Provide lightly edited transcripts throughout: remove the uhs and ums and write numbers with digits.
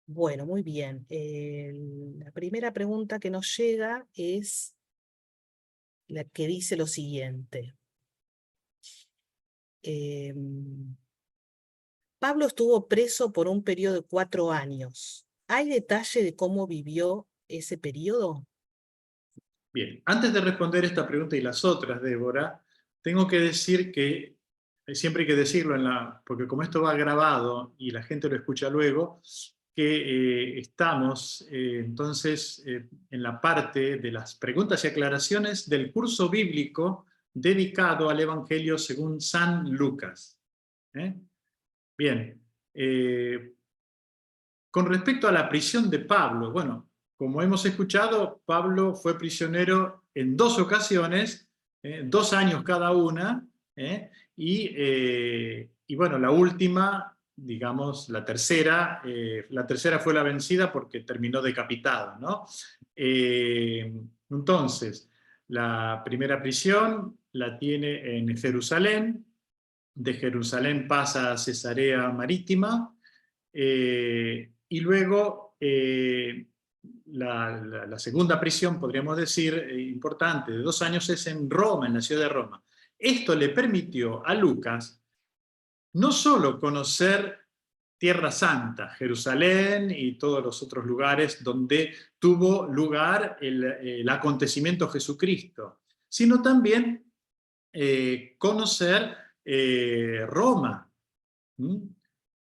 Bueno, muy bien. La primera pregunta que nos llega es la que dice lo siguiente. Em, Pablo estuvo preso por un periodo de 4 años. ¿Hay detalle de cómo vivió ese periodo? Bien, antes de responder esta pregunta y las otras, Débora, tengo que decir que, siempre hay que decirlo, porque como esto va grabado y la gente lo escucha luego, que estamos entonces en la parte de las preguntas y aclaraciones del curso bíblico dedicado al Evangelio según San Lucas. ¿Eh? Bien, eh, con respecto a la prisión de Pablo, bueno, como hemos escuchado, Pablo fue prisionero en dos ocasiones, 2 años cada una, y bueno, la última, digamos, la tercera fue la vencida porque terminó decapitado, ¿no? Entonces, la primera prisión la tiene en Jerusalén, de Jerusalén pasa a Cesarea Marítima, y luego la segunda prisión, podríamos decir, importante, de 2 años, es en Roma, en la ciudad de Roma. Esto le permitió a Lucas no solo conocer Tierra Santa, Jerusalén y todos los otros lugares donde tuvo lugar el acontecimiento Jesucristo, sino también conocer Roma, ¿m?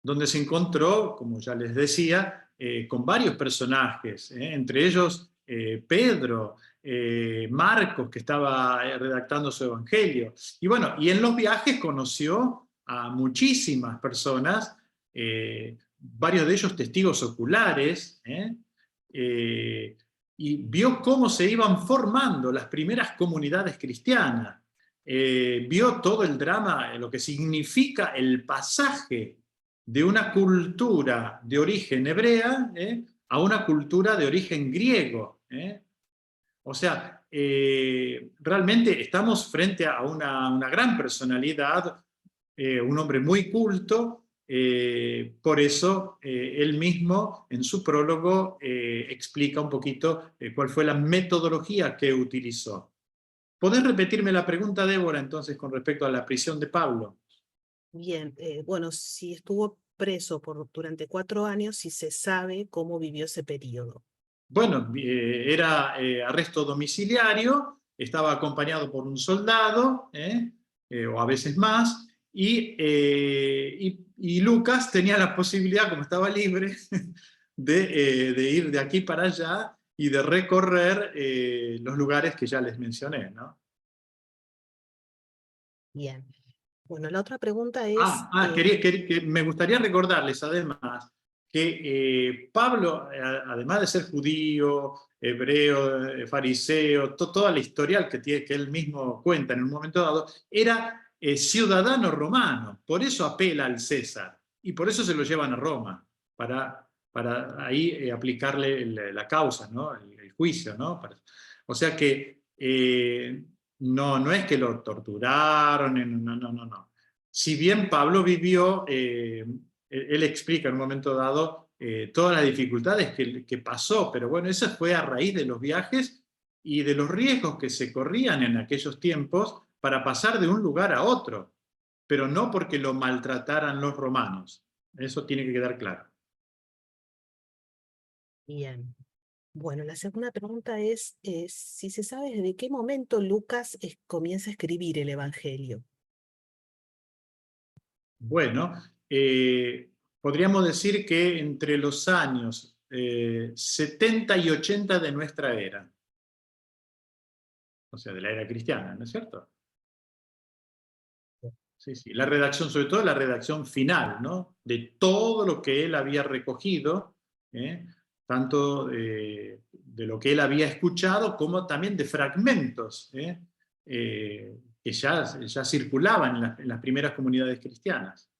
Donde se encontró, como ya les decía, con varios personajes, entre ellos Pedro, Marcos, que estaba redactando su evangelio. Y bueno, y en los viajes conoció a muchísimas personas, varios de ellos testigos oculares, y vio cómo se iban formando las primeras comunidades cristianas. Vio todo el drama, lo que significa el pasaje de una cultura de origen hebrea a una cultura de origen griego. O sea, realmente estamos frente a una gran personalidad, un hombre muy culto, por eso él mismo en su prólogo explica un poquito cuál fue la metodología que utilizó. ¿Podés repetirme la pregunta, Débora, entonces, con respecto a la prisión de Pablo? Bien, bueno, si estuvo preso durante 4 años, si se sabe cómo vivió ese periodo. Bueno, era arresto domiciliario, estaba acompañado por un soldado, o a veces más, y Lucas tenía la posibilidad, como estaba libre, de ir de aquí para allá y de recorrer los lugares que ya les mencioné, ¿no? Bien. Bueno, la otra pregunta es, Me gustaría recordarles además que Pablo, además de ser judío, hebreo, fariseo, toda la historial que él mismo cuenta en un momento dado, era ciudadano romano, por eso apela al César y por eso se lo llevan a Roma, para ahí aplicarle la causa, ¿no? El juicio, ¿no? O sea que no es que lo torturaron, no. Si bien Pablo vivió, él explica en un momento dado todas las dificultades que pasó, pero bueno, eso fue a raíz de los viajes y de los riesgos que se corrían en aquellos tiempos para pasar de un lugar a otro, pero no porque lo maltrataran los romanos. Eso tiene que quedar claro. bien. Bueno, la segunda pregunta es, si se sabe desde qué momento Lucas comienza a escribir el Evangelio. Bueno, podríamos decir que entre los años 70 y 80 de nuestra era, o sea, de la era cristiana, ¿no es cierto? Sí, sí. La redacción, sobre todo la redacción final, ¿no? De todo lo que él había recogido, ¿eh? Tanto de lo que él había escuchado como también de fragmentos que ya circulaban en las primeras comunidades cristianas.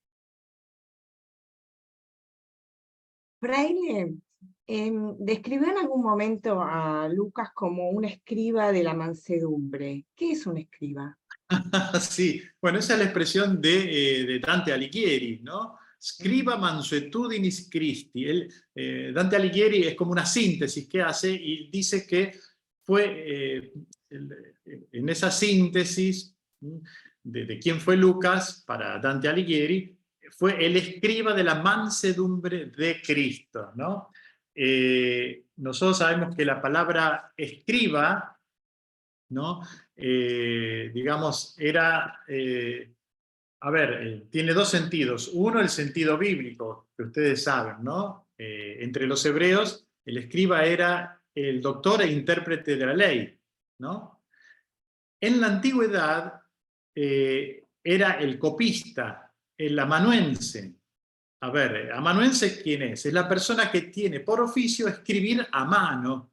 Fraile, describió en algún momento a Lucas como un escriba de la mansedumbre. ¿Qué es un escriba? Sí, bueno, esa es la expresión de Dante Alighieri, ¿no? scriba mansuetudinis Christi. Dante Alighieri es como una síntesis que hace y dice que fue en esa síntesis de quién fue Lucas para Dante Alighieri, fue el escriba de la mansedumbre de Cristo, ¿no? Nosotros sabemos que la palabra escriba, ¿no? Digamos, era, tiene dos sentidos. Uno, el sentido bíblico, que ustedes saben, ¿no? Entre los hebreos, el escriba era el doctor e intérprete de la ley, ¿no? En la antigüedad era el copista, el amanuense. Amanuense, ¿quién es? Es la persona que tiene por oficio escribir a mano,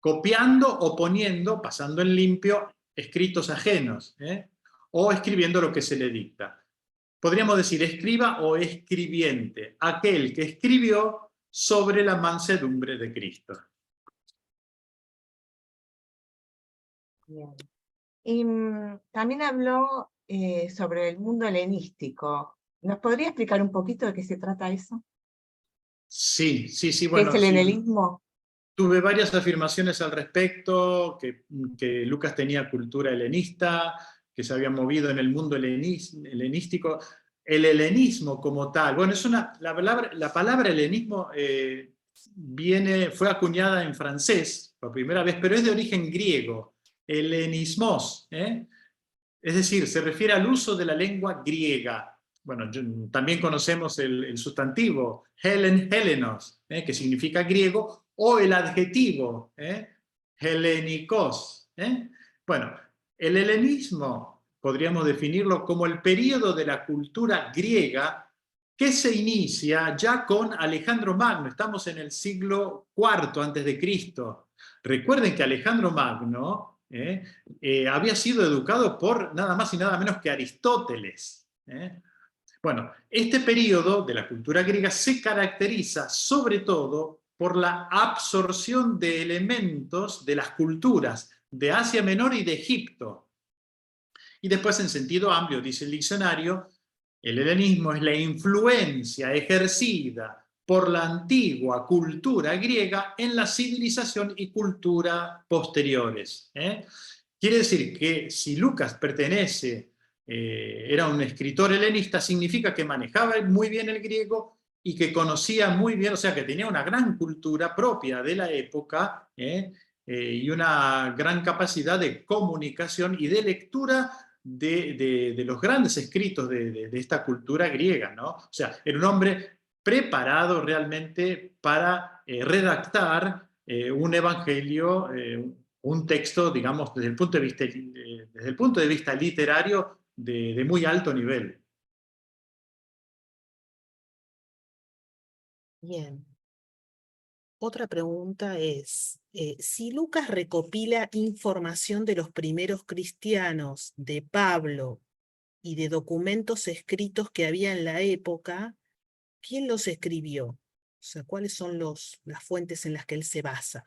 copiando o poniendo, pasando en limpio, escritos ajenos, o escribiendo lo que se le dicta. Podríamos decir escriba o escribiente, aquel que escribió sobre la mansedumbre de Cristo. Bien. Y también habló sobre el mundo helenístico. ¿Nos podría explicar un poquito de qué se trata eso? Sí, ¿Qué bueno. es el helenismo? Tuve varias afirmaciones al respecto, que Lucas tenía cultura helenista, que se había movido en el mundo helenístico. El helenismo como tal, bueno, la palabra helenismo fue acuñada en francés por primera vez, pero es de origen griego, helenismos, es decir, se refiere al uso de la lengua griega. Bueno, también conocemos el sustantivo, helenos, que significa griego, o el adjetivo, helénicos. Bueno, el helenismo podríamos definirlo como el período de la cultura griega que se inicia ya con Alejandro Magno. Estamos en el siglo IV a.C. Recuerden que Alejandro Magno había sido educado por nada más y nada menos que Aristóteles. Bueno, este periodo de la cultura griega se caracteriza sobre todo por la absorción de elementos de las culturas de Asia Menor y de Egipto. Y después, en sentido amplio, dice el diccionario, el helenismo es la influencia ejercida por la antigua cultura griega en la civilización y cultura posteriores. Quiere decir que si Lucas era un escritor helenista, significa que manejaba muy bien el griego y que conocía muy bien, o sea, que tenía una gran cultura propia de la época y una gran capacidad de comunicación y de lectura de los grandes escritos de esta cultura griega, ¿no? O sea, era un hombre preparado realmente para redactar un evangelio, un texto, digamos, desde el punto de vista literario de muy alto nivel. Bien. Otra pregunta es, si Lucas recopila información de los primeros cristianos, de Pablo y de documentos escritos que había en la época, ¿quién los escribió? O sea, ¿cuáles son las fuentes en las que él se basa?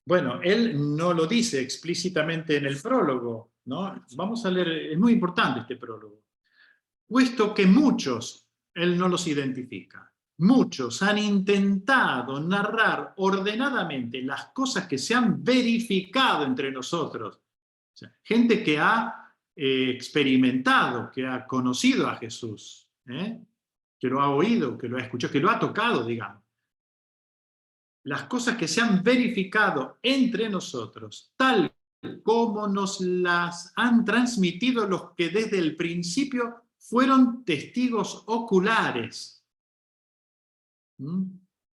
Bueno, él no lo dice explícitamente en el prólogo, ¿no? Vamos a leer, es muy importante este prólogo. Puesto que muchos, él no los identifica, muchos han intentado narrar ordenadamente las cosas que se han verificado entre nosotros. O sea, gente que ha experimentado, que ha conocido a Jesús, que lo ha oído, que lo ha escuchado, que lo ha tocado, digamos. Las cosas que se han verificado entre nosotros, tal como nos las han transmitido los que desde el principio fueron testigos oculares.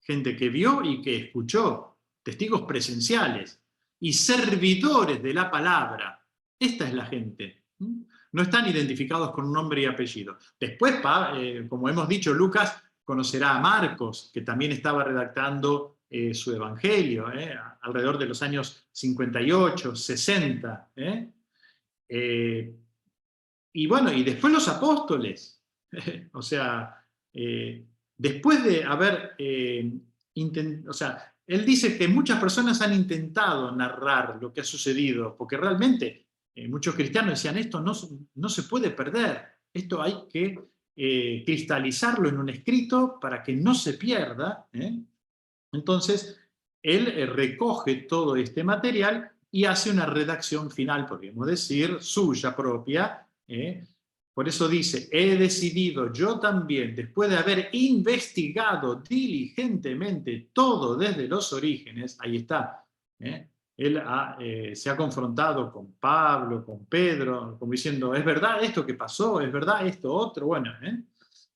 Gente que vio y que escuchó, testigos presenciales y servidores de la palabra. Esta es la gente. No están identificados con nombre y apellido. Después, como hemos dicho, Lucas conocerá a Marcos, que también estaba redactando su evangelio, alrededor de los años 58, 60. Y bueno, y después los apóstoles. O sea, después de haber o sea, él dice que muchas personas han intentado narrar lo que ha sucedido, porque realmente muchos cristianos decían, esto no se puede perder, esto hay que cristalizarlo en un escrito para que no se pierda. Entonces, él recoge todo este material y hace una redacción final, podríamos decir, suya propia. Por eso dice, he decidido yo también, después de haber investigado diligentemente todo desde los orígenes, ahí está, él se ha confrontado con Pablo, con Pedro, como diciendo, ¿es verdad esto que pasó? ¿Es verdad esto otro? Bueno,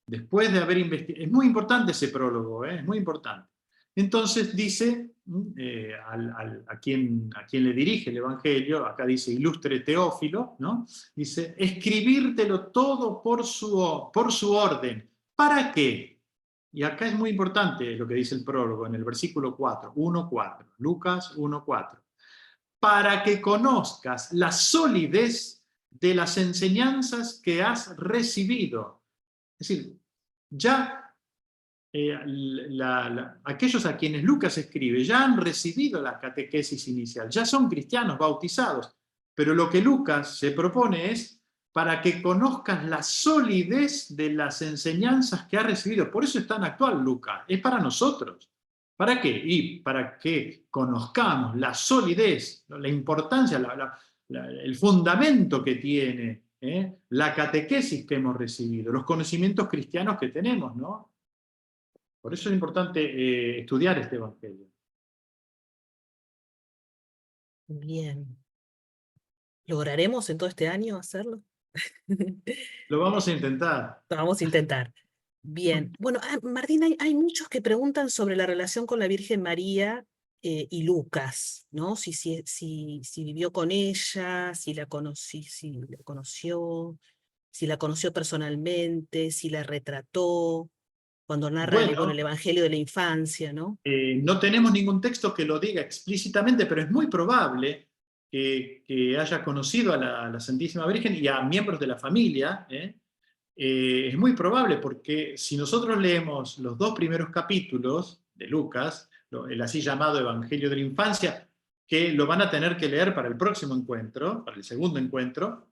después de haber investigado, es muy importante ese prólogo, es muy importante. Entonces dice, a quien le dirige el Evangelio, acá dice ilustre Teófilo, ¿no? Dice, escribírtelo todo por su orden. ¿Para qué? Y acá es muy importante lo que dice el prólogo en el versículo 4, 1:4, Lucas 1:4. Para que conozcas la solidez de las enseñanzas que has recibido. Es decir, ya aquellos a quienes Lucas escribe ya han recibido la catequesis inicial, ya son cristianos bautizados, pero lo que Lucas se propone es para que conozcas la solidez de las enseñanzas que ha recibido. Por eso es tan actual Lucas, es para nosotros. ¿Para qué? Y para que conozcamos la solidez, la importancia, el fundamento que tiene, la catequesis que hemos recibido, los conocimientos cristianos que tenemos, ¿no? Por eso es importante estudiar este Evangelio. Bien. ¿Lograremos en todo este año hacerlo? Lo vamos a intentar. Vamos a intentar. Bien. Bueno, Martín, hay muchos que preguntan sobre la relación con la Virgen María y Lucas, ¿no? Si vivió con ella, si la conoció, si la conoció personalmente, si la retrató, cuando narra Bueno, el Evangelio de la infancia, ¿no? no tenemos ningún texto que lo diga explícitamente, pero es muy probable que haya conocido a la Santísima Virgen y a miembros de la familia. Es muy probable porque si nosotros leemos los 2 primeros capítulos de Lucas, el así llamado Evangelio de la Infancia, que lo van a tener que leer para el próximo encuentro, para el segundo encuentro,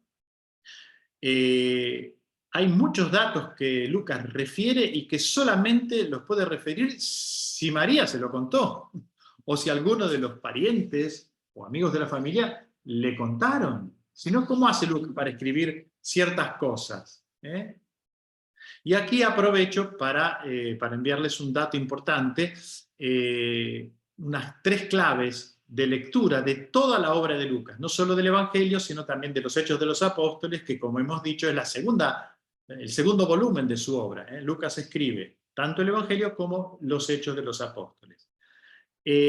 hay muchos datos que Lucas refiere y que solamente los puede referir si María se lo contó, o si alguno de los parientes o amigos de la familia le contaron. Si no, ¿cómo hace Lucas para escribir ciertas cosas? Y aquí aprovecho para enviarles un dato importante, unas 3 claves de lectura de toda la obra de Lucas, no solo del Evangelio, sino también de los Hechos de los Apóstoles, que como hemos dicho es el segundo volumen de su obra. Lucas escribe tanto el Evangelio como los Hechos de los Apóstoles.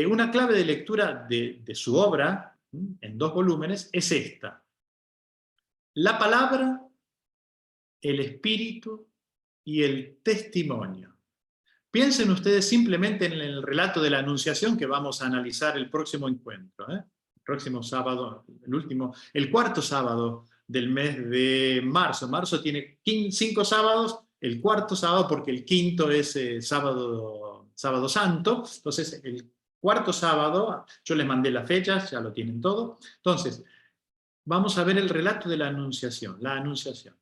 Una clave de lectura de su obra, en 2 volúmenes, es esta. La palabra, el espíritu y el testimonio. Piensen ustedes simplemente en el relato de la Anunciación que vamos a analizar el próximo encuentro, el próximo sábado, el cuarto sábado del mes de marzo. Marzo tiene 5 sábados, el cuarto sábado, porque el quinto es sábado Santo, entonces el cuarto sábado, yo les mandé las fechas, ya lo tienen todo, entonces vamos a ver el relato de la Anunciación,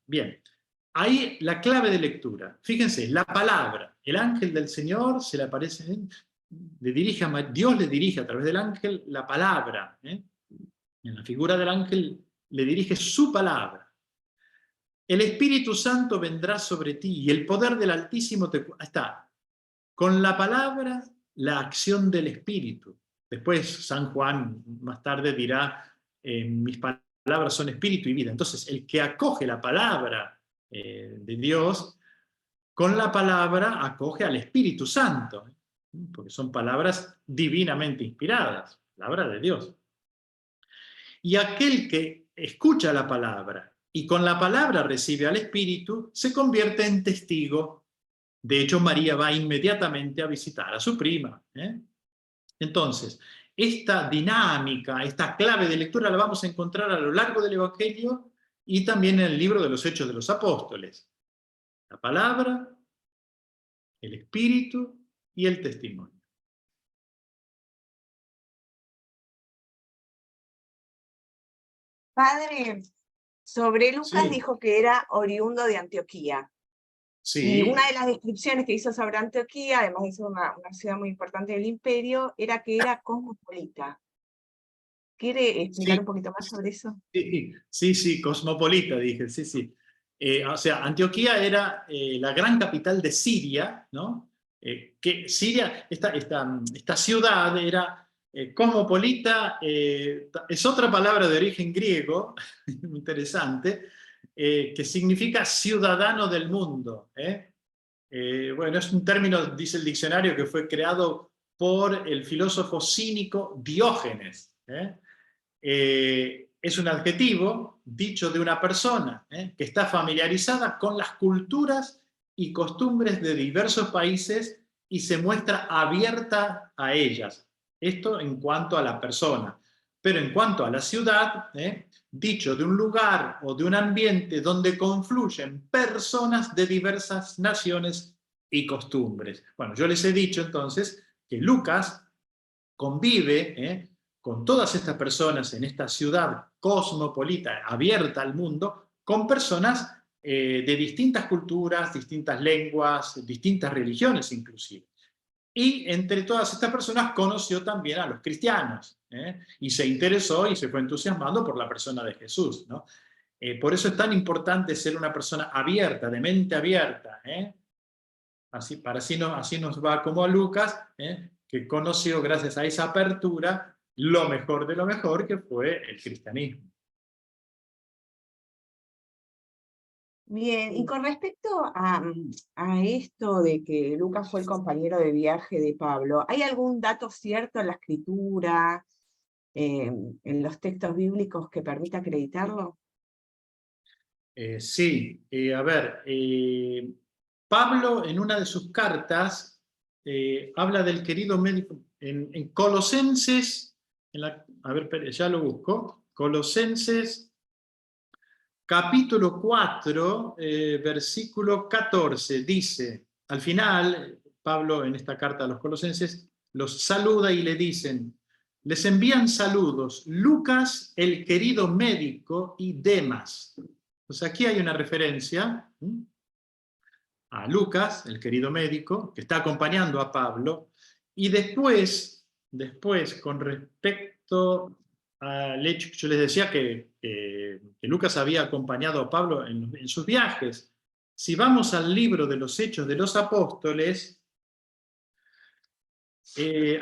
Bien. Ahí la clave de lectura. Fíjense, la palabra. El ángel del Señor se le aparece, Dios le dirige a través del ángel la palabra. En la figura del ángel le dirige su palabra. El Espíritu Santo vendrá sobre ti y el poder del Altísimo te... Está. Con la palabra, la acción del Espíritu. Después San Juan más tarde dirá, mis palabras son espíritu y vida. Entonces, el que acoge la palabra de Dios, con la palabra acoge al Espíritu Santo, porque son palabras divinamente inspiradas, palabra de Dios. Y aquel que escucha la palabra y con la palabra recibe al Espíritu, se convierte en testigo. De hecho, María va inmediatamente a visitar a su prima. Entonces, esta dinámica, esta clave de lectura la vamos a encontrar a lo largo del Evangelio y también en el libro de los Hechos de los Apóstoles. La palabra, el espíritu y el testimonio. Padre, sobre Lucas Sí. dijo que era oriundo de Antioquía. Y Sí, una de las descripciones que hizo sobre Antioquía, además de ser una ciudad muy importante del imperio, era que era cosmopolita. ¿Quiere explicar sí, un poquito más sobre eso? sí, cosmopolita, dije, sí, sí. O sea, Antioquía era la gran capital de Siria, ¿no? Que Siria, esta ciudad era cosmopolita, es otra palabra de origen griego, interesante, que significa ciudadano del mundo. Bueno, es un término, dice el diccionario, que fue creado por el filósofo cínico Diógenes. Es un adjetivo dicho de una persona que está familiarizada con las culturas y costumbres de diversos países y se muestra abierta a ellas. Esto en cuanto a la persona. Pero en cuanto a la ciudad, dicho de un lugar o de un ambiente donde confluyen personas de diversas naciones y costumbres. Bueno, yo les he dicho entonces que Lucas convive con todas estas personas en esta ciudad cosmopolita, abierta al mundo, con personas de distintas culturas, distintas lenguas, distintas religiones inclusive. Y entre todas estas personas conoció también a los cristianos, y se interesó y se fue entusiasmando por la persona de Jesús, ¿no? Por eso es tan importante ser una persona abierta, de mente abierta, así nos va como a Lucas, que conoció gracias a esa apertura lo mejor de lo mejor que fue el cristianismo. Bien, y con respecto a esto de que Lucas fue el compañero de viaje de Pablo, ¿hay algún dato cierto en la escritura, en los textos bíblicos que permita acreditarlo? Sí, a ver, Pablo en una de sus cartas habla del querido médico en Colosenses, a ver, ya lo busco, Colosenses capítulo 4, versículo 14, dice, al final, Pablo en esta carta a los colosenses los saluda y le dicen, les envían saludos Lucas, el querido médico, y Demas. Pues aquí hay una referencia a Lucas, el querido médico, que está acompañando a Pablo, y después con respecto al hecho que yo les decía que Lucas había acompañado a Pablo en sus viajes, si vamos al libro de los Hechos de los Apóstoles,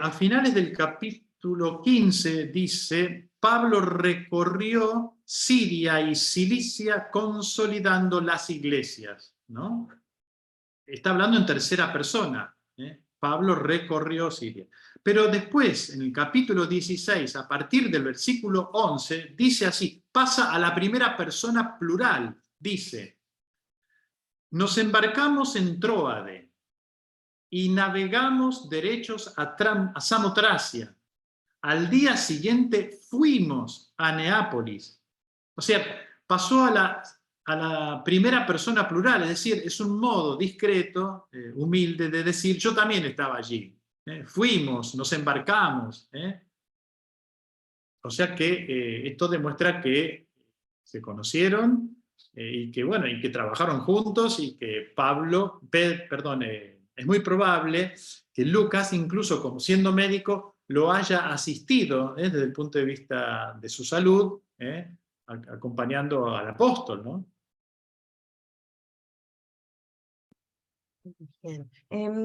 a finales del capítulo 15 dice, Pablo recorrió Siria y Cilicia consolidando las iglesias, ¿no? Está hablando en tercera persona. Pablo recorrió Siria. Pero después, en el capítulo 16, a partir del versículo 11, dice así, pasa a la primera persona plural. Dice, nos embarcamos en Tróade y navegamos derechos a Samotracia. Al día siguiente fuimos a Neápolis. O sea, pasó a la primera persona plural, es decir, es un modo discreto, humilde de decir, yo también estaba allí. Fuimos, nos embarcamos. O sea que esto demuestra que se conocieron y que, bueno, y que trabajaron juntos y que es muy probable que Lucas, incluso como siendo médico, lo haya asistido desde el punto de vista de su salud, acompañando al apóstol, ¿no? Bien.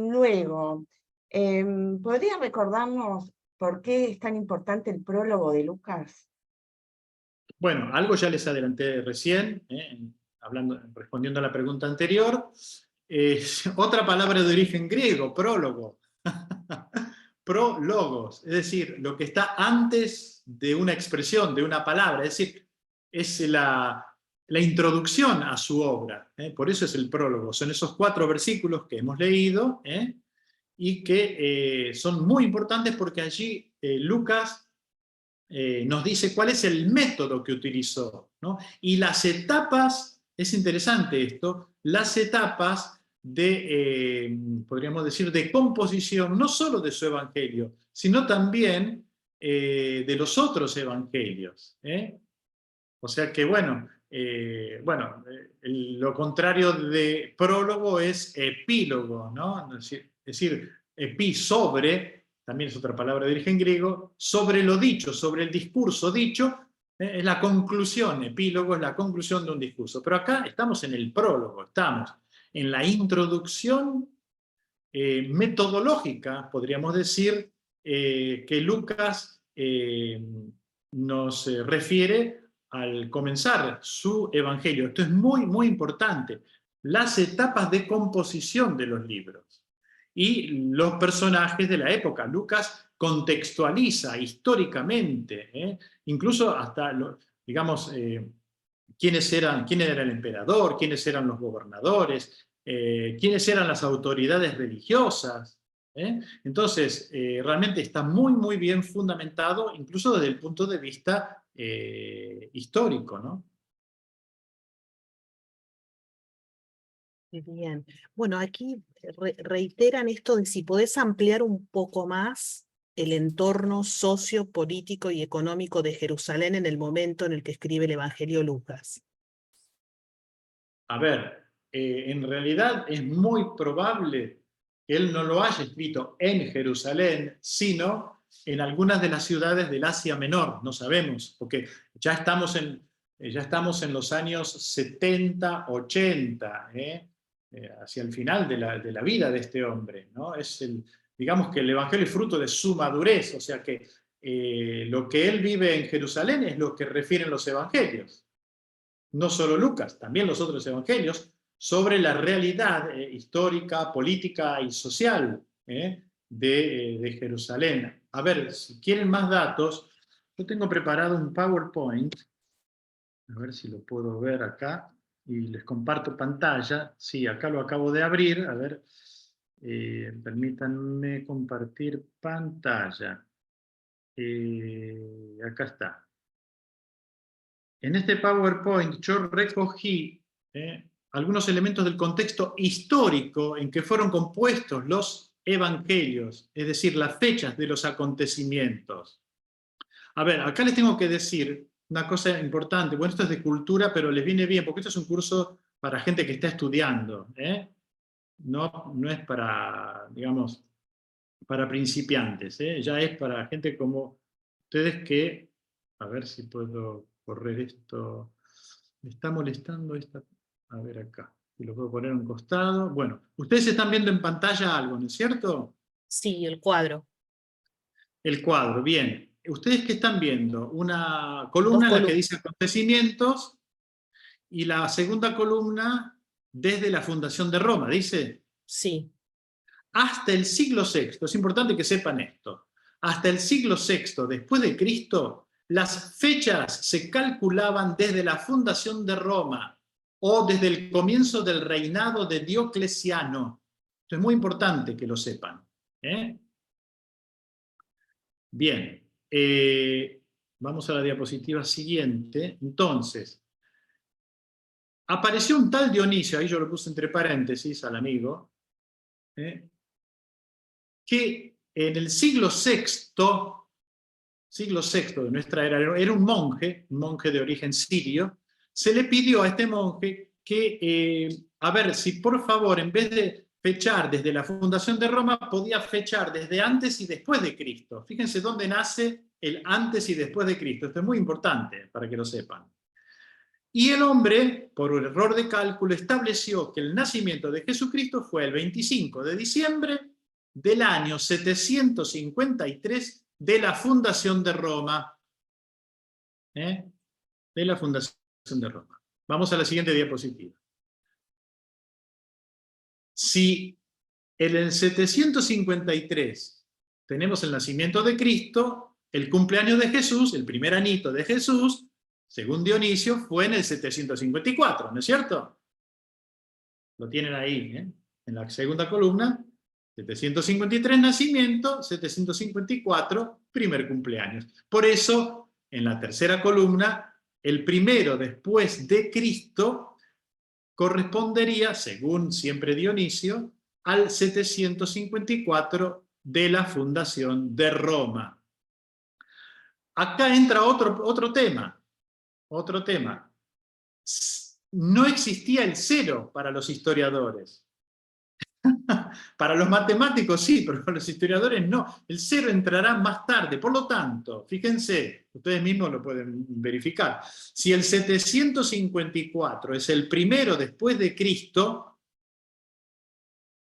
Luego, ¿podría recordarnos por qué es tan importante el prólogo de Lucas? Bueno, algo ya les adelanté recién, respondiendo a la pregunta anterior. Otra palabra de origen griego, prólogo. Prólogos, es decir, lo que está antes de una expresión, de una palabra, es decir, es la introducción a su obra. Por eso es el prólogo. Son esos 4 versículos que hemos leído y que son muy importantes porque allí Lucas nos dice cuál es el método que utilizó, ¿no? Y las etapas, es interesante esto, las etapas podríamos decir, de composición, no solo de su evangelio, sino también de los otros evangelios. O sea que, bueno, lo contrario de prólogo es epílogo, ¿no? Es decir, epi, sobre, también es otra palabra de origen griego, sobre lo dicho, sobre el discurso dicho, es la conclusión, epílogo es la conclusión de un discurso. Pero acá estamos en el prólogo, estamos en la introducción metodológica, podríamos decir, que Lucas nos refiere al comenzar su evangelio. Esto es muy, muy importante. Las etapas de composición de los libros y los personajes de la época. Lucas contextualiza históricamente, incluso hasta, digamos, quién era el emperador, quiénes eran los gobernadores, quiénes eran las autoridades religiosas. Entonces, realmente está muy, muy bien fundamentado, incluso desde el punto de vista histórico, ¿no? Bien. Bueno, aquí reiteran esto de si podés ampliar un poco más el entorno sociopolítico y económico de Jerusalén en el momento en el que escribe el Evangelio Lucas. A ver, en realidad es muy probable que él no lo haya escrito en Jerusalén, sino en algunas de las ciudades del Asia Menor, no sabemos, porque ya estamos en los años 70, 80, hacia el final de la vida de este hombre, ¿no? Digamos que el Evangelio es fruto de su madurez, o sea que lo que él vive en Jerusalén es lo que refieren los Evangelios. No solo Lucas, también los otros evangelios, sobre la realidad histórica, política y social de Jerusalén. A ver, si quieren más datos, yo tengo preparado un PowerPoint, a ver si lo puedo ver acá, y les comparto pantalla. Sí, acá lo acabo de abrir, a ver, permítanme compartir pantalla. Acá está. En este PowerPoint yo recogí algunos elementos del contexto histórico en que fueron compuestos los evangelios, es decir, las fechas de los acontecimientos. A ver, acá les tengo que decir una cosa importante. Bueno, esto es de cultura, pero les viene bien, porque esto es un curso para gente que está estudiando. No es para, digamos, para principiantes. Ya es para gente como ustedes que, a ver si puedo correr esto. Me está molestando esta. A ver acá. Si lo puedo poner a un costado. Bueno, ustedes están viendo en pantalla algo, ¿no es cierto? Sí, el cuadro. El cuadro, bien. ¿Ustedes qué están viendo? Una Dos columna en la que columnas. dice acontecimientos y la segunda columna desde la fundación de Roma, dice. Sí. Hasta el siglo VI, es importante que sepan esto, hasta el siglo VI después de Cristo, las fechas se calculaban desde la fundación de Roma o desde el comienzo del reinado de Diocleciano. Esto es muy importante que lo sepan. Bien, vamos a la diapositiva siguiente. Entonces, apareció un tal Dionisio, ahí yo lo puse entre paréntesis al amigo, que en el siglo VI de nuestra era, era un monje de origen sirio. Se le pidió a este monje que, a ver si por favor, en vez de fechar desde la fundación de Roma, podía fechar desde antes y después de Cristo. Fíjense dónde nace el antes y después de Cristo. Esto es muy importante para que lo sepan. Y el hombre, por un error de cálculo, estableció que el nacimiento de Jesucristo fue el 25 de diciembre del año 753 de la fundación de Roma. De la fundación de Roma. Vamos a la siguiente diapositiva. Si en el 753 tenemos el nacimiento de Cristo, el cumpleaños de Jesús, el primer anito de Jesús, según Dionisio, fue en el 754, ¿no es cierto? Lo tienen ahí, en la segunda columna. 753 nacimiento, 754 primer cumpleaños. Por eso, en la tercera columna, el primero después de Cristo correspondería, según siempre Dionisio, al 754 de la fundación de Roma. Acá entra otro tema. no existía el cero para los historiadores. Para los matemáticos sí, pero para los historiadores no. El cero entrará más tarde. Por lo tanto, fíjense, ustedes mismos lo pueden verificar. Si el 754 es el primero después de Cristo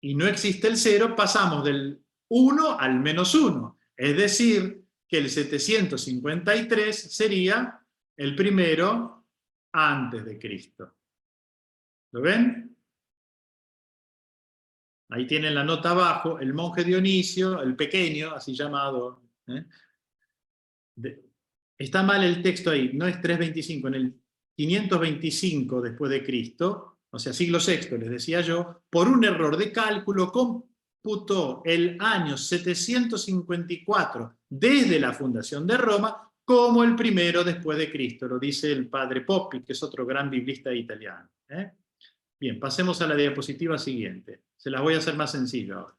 y no existe el cero, pasamos del 1 al -1. Es decir, que el 753 sería el primero antes de Cristo. ¿Lo ven? Ahí tienen la nota abajo, el monje Dionisio, el pequeño, así llamado. Está mal el texto ahí, no es 325, en el 525 después de Cristo, o sea, siglo VI, les decía yo, por un error de cálculo computó el año 754 desde la fundación de Roma como el primero después de Cristo, lo dice el padre Poppi, que es otro gran biblista italiano. Bien, pasemos a la diapositiva siguiente. Se las voy a hacer más sencillo ahora.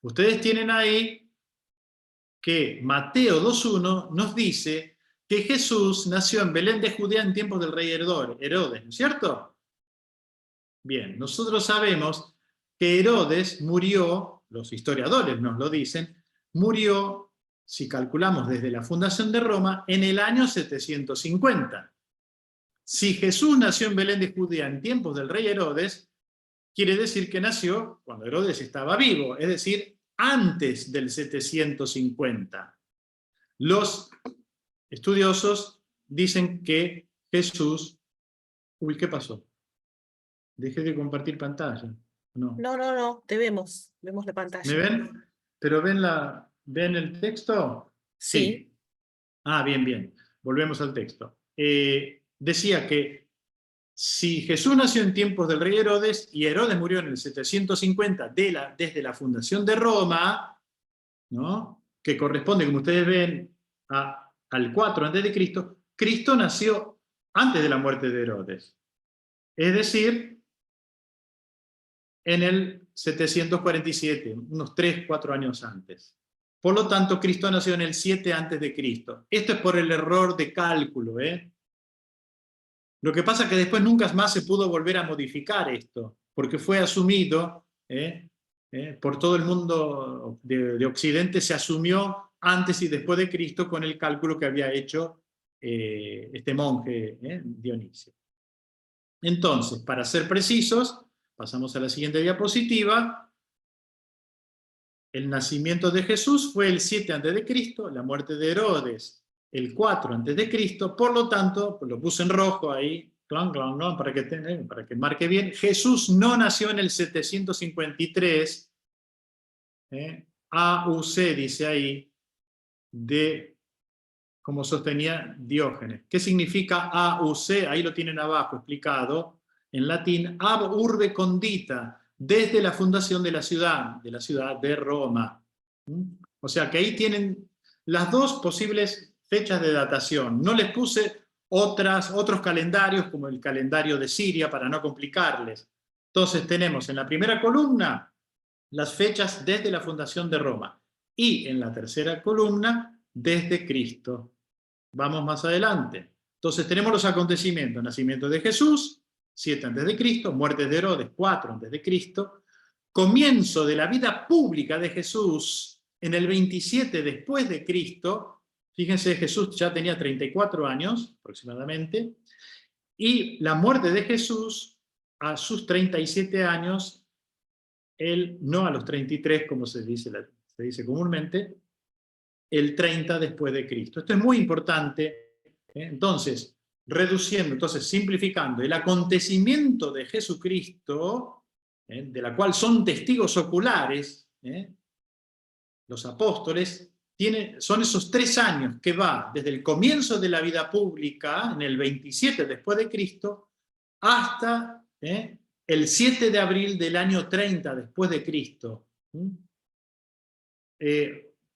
Ustedes tienen ahí que Mateo 2.1 nos dice que Jesús nació en Belén de Judea en tiempos del rey Herodes, ¿no es cierto? Bien, nosotros sabemos que Herodes murió, los historiadores nos lo dicen, murió, si calculamos desde la fundación de Roma, en el año 750. Si Jesús nació en Belén de Judea en tiempos del rey Herodes, quiere decir que nació cuando Herodes estaba vivo, es decir, antes del 750. Los estudiosos dicen que Jesús... Uy, ¿qué pasó? Dejé de compartir pantalla. No. No, te vemos la pantalla. ¿Me ven? ¿Pero ven el texto? Sí. Ah, bien. Volvemos al texto. Decía que si Jesús nació en tiempos del rey Herodes y Herodes murió en el 750 desde la fundación de Roma, ¿no? Que corresponde, como ustedes ven, al 4 a.C., Cristo nació antes de la muerte de Herodes. Es decir, en el 747, unos 3-4 años antes. Por lo tanto, Cristo nació en el 7 a.C. Esto es por el error de cálculo, Lo que pasa es que después nunca más se pudo volver a modificar esto, porque fue asumido por todo el mundo de Occidente, se asumió antes y después de Cristo con el cálculo que había hecho este monje Dionisio. Entonces, para ser precisos, pasamos a la siguiente diapositiva. El nacimiento de Jesús fue el 7 a.C., la muerte de Herodes el 4 a.C., por lo tanto, pues lo puse en rojo ahí, para que marque bien. Jesús no nació en el 753, AUC dice ahí, como sostenía Diógenes. ¿Qué significa AUC? Ahí lo tienen abajo explicado, en latín, ab urbe condita, desde la fundación de la ciudad de Roma. O sea que ahí tienen las dos posibles fechas de datación. No les puse otros calendarios, como el calendario de Siria, para no complicarles. Entonces tenemos en la primera columna las fechas desde la fundación de Roma, y en la tercera columna desde Cristo. Vamos más adelante. Entonces tenemos los acontecimientos: nacimiento de Jesús, 7 a.C., muerte de Herodes, 4 a.C., comienzo de la vida pública de Jesús en el 27 después de Cristo. Fíjense, Jesús ya tenía 34 años aproximadamente, y la muerte de Jesús a sus 37 años, él no a los 33 como se dice comúnmente, el 30 después de Cristo. Esto es muy importante. Entonces, simplificando, el acontecimiento de Jesucristo, de la cual son testigos oculares, los apóstoles, son esos 3 años que va desde el comienzo de la vida pública, en el 27 después de Cristo, hasta el 7 de abril del año 30 después de Cristo.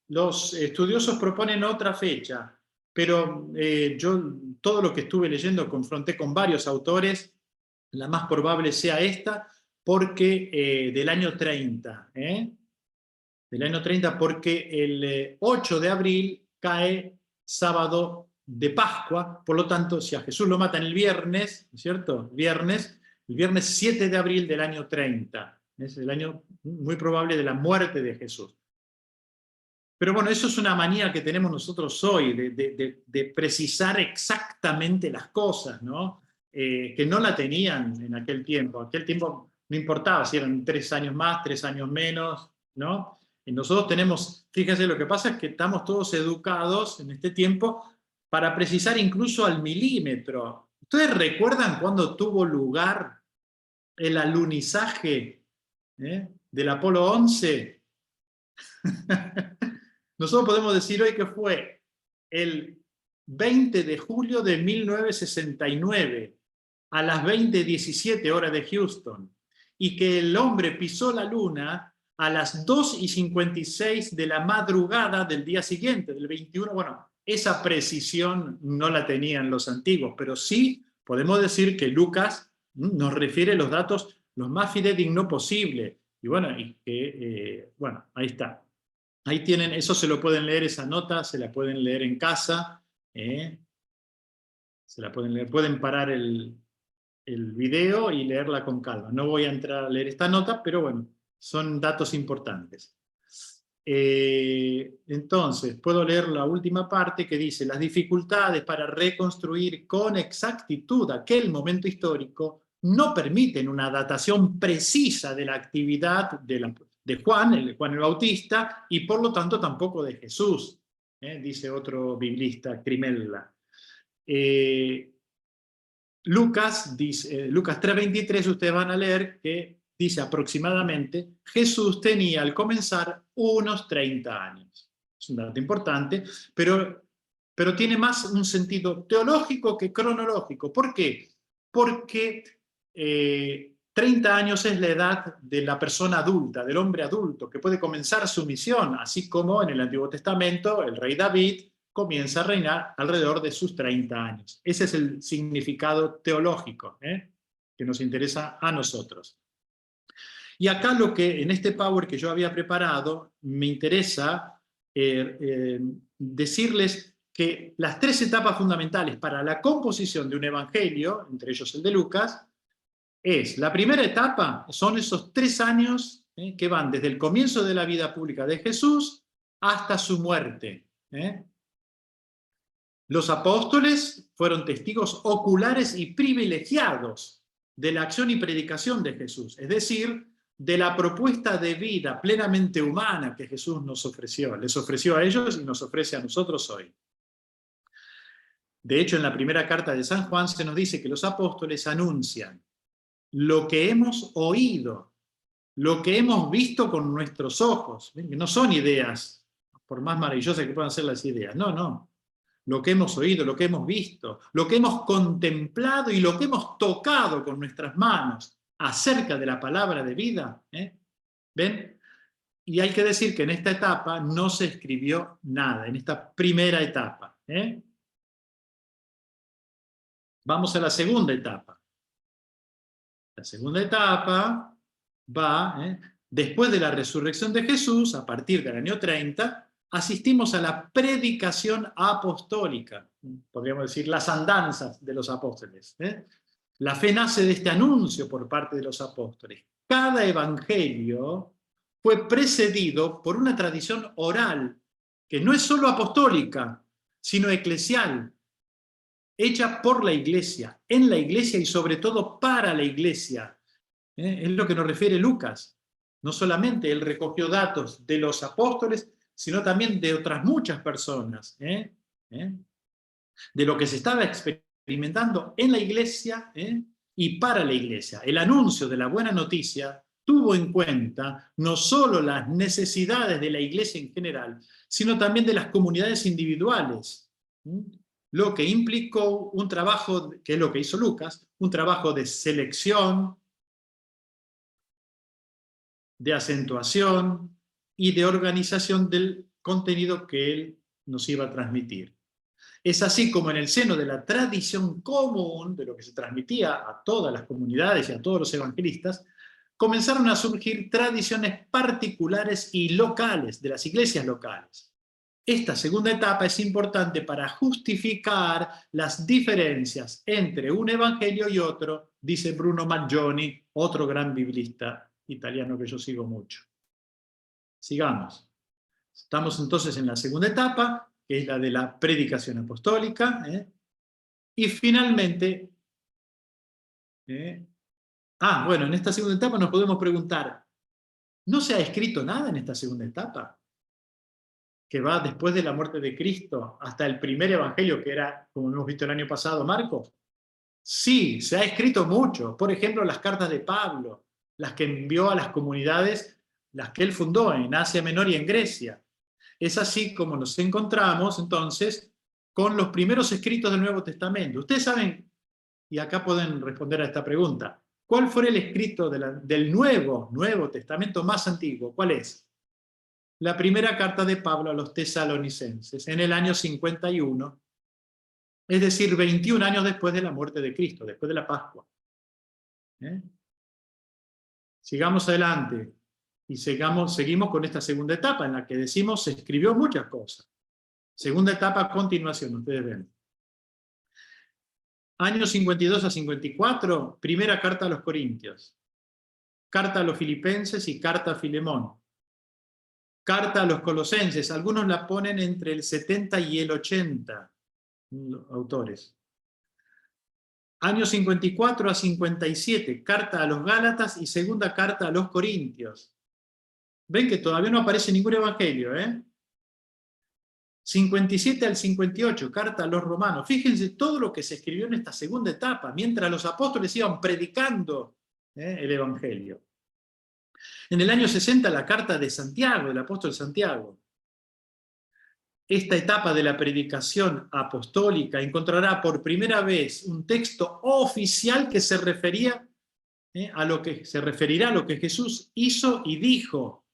Los estudiosos proponen otra fecha, pero yo todo lo que estuve leyendo confronté con varios autores, la más probable sea esta, porque del año 30, del año 30, porque el 8 de abril cae sábado de Pascua, por lo tanto, si a Jesús lo matan el viernes, ¿no es cierto? El viernes 7 de abril del año 30. Es el año muy probable de la muerte de Jesús. Pero bueno, eso es una manía que tenemos nosotros hoy, de precisar exactamente las cosas, ¿no? Que no la tenían en aquel tiempo. Aquel tiempo no importaba si eran 3 años más, 3 años menos, ¿no? Y nosotros tenemos, fíjense, lo que pasa es que estamos todos educados en este tiempo para precisar incluso al milímetro. ¿Ustedes recuerdan cuándo tuvo lugar el alunizaje del Apolo 11? Nosotros podemos decir hoy que fue el 20 de julio de 1969 a las 20:17 horas de Houston, y que el hombre pisó la luna a las 2:56 de la madrugada del día siguiente, del 21. Bueno, esa precisión no la tenían los antiguos, pero sí podemos decir que Lucas nos refiere los datos los más fidedignos posible. Y bueno, bueno, ahí está. Ahí tienen, eso se lo pueden leer, esa nota, se la pueden leer en casa. Se la pueden leer, pueden parar el video y leerla con calma. No voy a entrar a leer esta nota, pero bueno, son datos importantes. Entonces, puedo leer la última parte que dice: las dificultades para reconstruir con exactitud aquel momento histórico no permiten una datación precisa de la actividad de Juan el Bautista, y por lo tanto tampoco de Jesús, dice otro biblista, Crimella. Lucas 3:23, ustedes van a leer que dice aproximadamente: Jesús tenía al comenzar unos 30 años. Es un dato importante, pero tiene más un sentido teológico que cronológico. ¿Por qué? Porque 30 años es la edad de la persona adulta, del hombre adulto, que puede comenzar su misión, así como en el Antiguo Testamento el rey David comienza a reinar alrededor de sus 30 años. Ese es el significado teológico que nos interesa a nosotros. Y acá lo que en este Power que yo había preparado, me interesa decirles que las 3 etapas fundamentales para la composición de un evangelio, entre ellos el de Lucas, la primera etapa son esos 3 años que van desde el comienzo de la vida pública de Jesús hasta su muerte. Los apóstoles fueron testigos oculares y privilegiados de la acción y predicación de Jesús, es decir, de la propuesta de vida plenamente humana que Jesús nos ofreció. Les ofreció a ellos y nos ofrece a nosotros hoy. De hecho, en la primera carta de San Juan se nos dice que los apóstoles anuncian lo que hemos oído, lo que hemos visto con nuestros ojos. No son ideas, por más maravillosas que puedan ser las ideas. No, no. Lo que hemos oído, lo que hemos visto, lo que hemos contemplado y lo que hemos tocado con nuestras manos acerca de la palabra de vida. ¿Ven? Y hay que decir que en esta etapa no se escribió nada, en esta primera etapa. Vamos a la segunda etapa. La segunda etapa va, después de la resurrección de Jesús, a partir del año 30, asistimos a la predicación apostólica, podríamos decir las andanzas de los apóstoles. La fe nace de este anuncio por parte de los apóstoles. Cada evangelio fue precedido por una tradición oral, que no es solo apostólica, sino eclesial, hecha por la Iglesia, en la Iglesia y sobre todo para la Iglesia. Es lo que nos refiere Lucas. No solamente él recogió datos de los apóstoles, sino también de otras muchas personas, de lo que se estaba experimentando en la Iglesia y para la Iglesia. El anuncio de la buena noticia tuvo en cuenta no solo las necesidades de la Iglesia en general, sino también de las comunidades individuales, lo que implicó un trabajo, que es lo que hizo Lucas, un trabajo de selección, de acentuación y de organización del contenido que él nos iba a transmitir. Es así como en el seno de la tradición común, de lo que se transmitía a todas las comunidades y a todos los evangelistas, comenzaron a surgir tradiciones particulares y locales, de las iglesias locales. esta segunda etapa es importante para justificar las diferencias entre un evangelio y otro, dice Bruno Maggioni, otro gran biblista italiano que yo sigo mucho. Sigamos. Estamos entonces en la segunda etapa, que es la de la predicación apostólica, y finalmente, bueno, en esta segunda etapa nos podemos preguntar, ¿no se ha escrito nada en esta segunda etapa? Que va después de la muerte de Cristo hasta el primer evangelio, que era, como hemos visto el año pasado, Marcos. Sí, se ha escrito mucho. Por ejemplo, las cartas de Pablo, las que envió a las comunidades, las que él fundó en Asia Menor y en Grecia. Es así como nos encontramos, entonces, con los primeros escritos del Nuevo Testamento. Ustedes saben, y acá pueden responder a esta pregunta, ¿cuál fue el escrito del Nuevo Testamento más antiguo? ¿Cuál es? La primera carta de Pablo a los tesalonicenses, en el año 51, es decir, 21 años después de la muerte de Cristo, después de la Pascua. Sigamos adelante y seguimos con esta segunda etapa en la que decimos se escribió muchas cosas. Segunda etapa a continuación, ustedes ven. Años 52 a 54, primera carta a los Corintios, carta a los Filipenses y carta a Filemón. Carta a los Colosenses, algunos la ponen entre el 70 y el 80, autores. Años 54 a 57, carta a los Gálatas y segunda carta a los Corintios. Ven que todavía no aparece ningún evangelio, 57 al 58, carta a los romanos. Fíjense todo lo que se escribió en esta segunda etapa, mientras los apóstoles iban predicando el evangelio. En el año 60, la carta de Santiago, del apóstol Santiago. Esta etapa de la predicación apostólica encontrará por primera vez un texto oficial que se referirá a lo que Jesús hizo y dijo.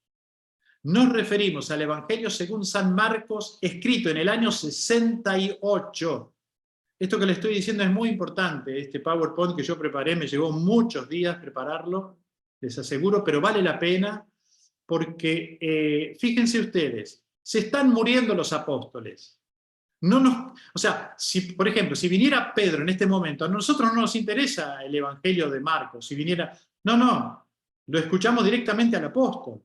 Nos referimos al Evangelio según San Marcos, escrito en el año 68. Esto que le estoy diciendo es muy importante. Este PowerPoint que yo preparé me llevó muchos días prepararlo, les aseguro, pero vale la pena porque, fíjense ustedes, se están muriendo los apóstoles. O sea, por ejemplo, si viniera Pedro en este momento, a nosotros no nos interesa el Evangelio de Marcos. Si viniera, no, lo escuchamos directamente al apóstol.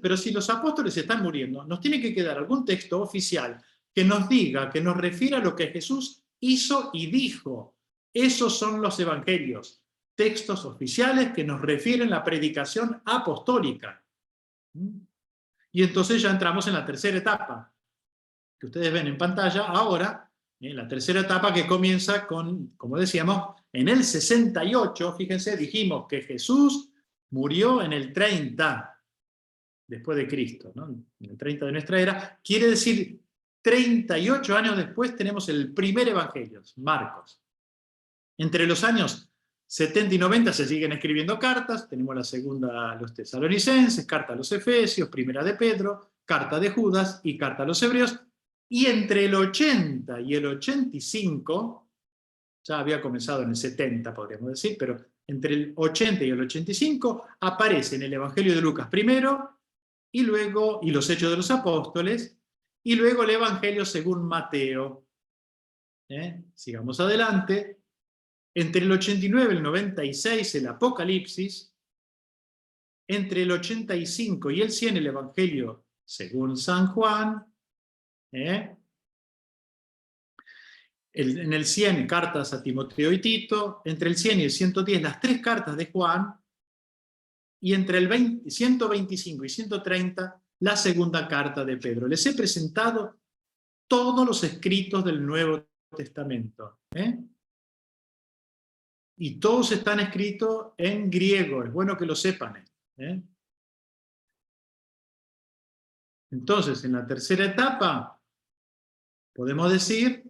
Pero si los apóstoles están muriendo, nos tiene que quedar algún texto oficial que nos diga, que nos refiera a lo que Jesús hizo y dijo. Esos son los evangelios, textos oficiales que nos refieren a la predicación apostólica. Y entonces ya entramos en la tercera etapa, que ustedes ven en pantalla ahora, la tercera etapa que comienza con, como decíamos, en el 68, fíjense, dijimos que Jesús murió en el 30, después de Cristo, ¿no? En el 30 de nuestra era, quiere decir 38 años después tenemos el primer evangelio, Marcos. Entre los años 70 y 90 se siguen escribiendo cartas, tenemos la segunda a los tesalonicenses, carta a los efesios, primera de Pedro, carta de Judas y carta a los hebreos, y entre el 80 y el 85, ya había comenzado en el 70 podríamos decir, pero entre el 80 y el 85 aparecen el Evangelio de Lucas primero, y los Hechos de los Apóstoles, y luego el Evangelio según Mateo. Sigamos adelante. Entre el 89 y el 96 el Apocalipsis, entre el 85 y el 100 el Evangelio según San Juan, en el 100 cartas a Timoteo y Tito, entre el 100 y el 110 las 3 cartas de Juan, y entre el 125 y 130 la segunda carta de Pedro. Les he presentado todos los escritos del Nuevo Testamento. Y todos están escritos en griego, es bueno que lo sepan. Entonces, en la tercera etapa, podemos decir,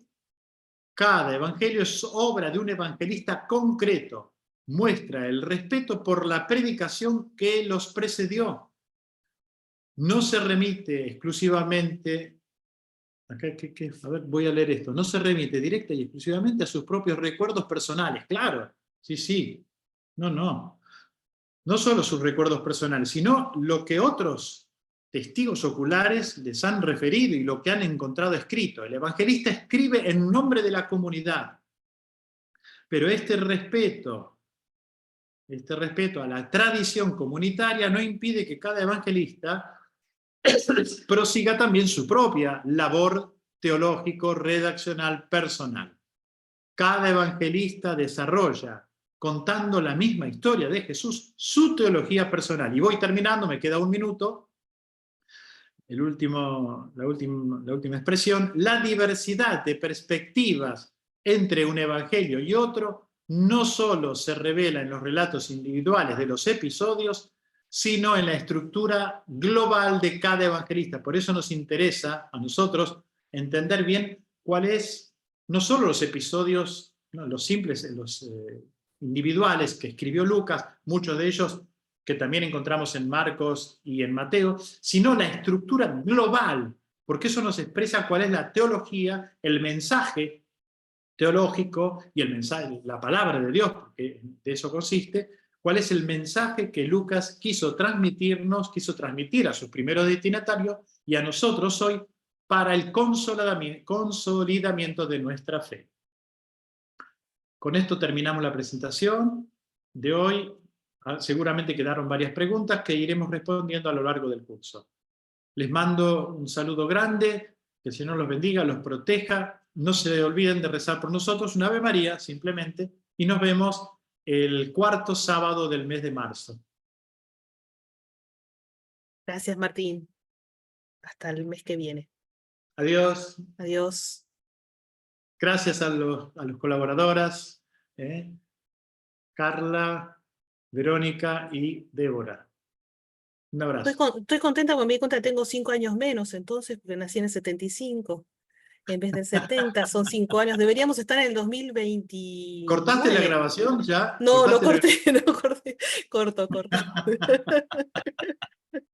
cada evangelio es obra de un evangelista concreto, muestra el respeto por la predicación que los precedió. No se remite exclusivamente, a ver, voy a leer esto, no se remite directa y exclusivamente a sus propios recuerdos personales, claro, sí, no solo sus recuerdos personales, sino lo que otros testigos oculares les han referido y lo que han encontrado escrito. El evangelista escribe en nombre de la comunidad. Pero este respeto a la tradición comunitaria no impide que cada evangelista prosiga también su propia labor teológico-redaccional personal. Cada evangelista desarrolla, contando la misma historia de Jesús, su teología personal. Y voy terminando, me queda un minuto. La última expresión. La diversidad de perspectivas entre un evangelio y otro no solo se revela en los relatos individuales de los episodios, sino en la estructura global de cada evangelista. Por eso nos interesa a nosotros entender bien cuál es, no solo los episodios, no, los simples, los individuales que escribió Lucas, muchos de ellos que también encontramos en Marcos y en Mateo, sino la estructura global, porque eso nos expresa cuál es la teología, el mensaje teológico y el mensaje, la palabra de Dios, porque de eso consiste, cuál es el mensaje que Lucas quiso transmitirnos, quiso transmitir a sus primeros destinatarios y a nosotros hoy para el consolidamiento de nuestra fe. Con esto terminamos la presentación de hoy. Seguramente quedaron varias preguntas que iremos respondiendo a lo largo del curso. Les mando un saludo grande, que el Señor los bendiga, los proteja. No se olviden de rezar por nosotros, un Ave María, simplemente, y nos vemos el 4º sábado del mes de marzo. Gracias, Martín. Hasta el mes que viene. Adiós. Adiós. Gracias a los colaboradoras, Carla, Verónica y Débora. Un abrazo. Estoy contenta porque me di cuenta que tengo 5 años menos, entonces, porque nací en el 75. En vez del 70, son 5 años. Deberíamos estar en el 2020. ¿Cortaste la grabación ya? No, no corté, no corté. Corto.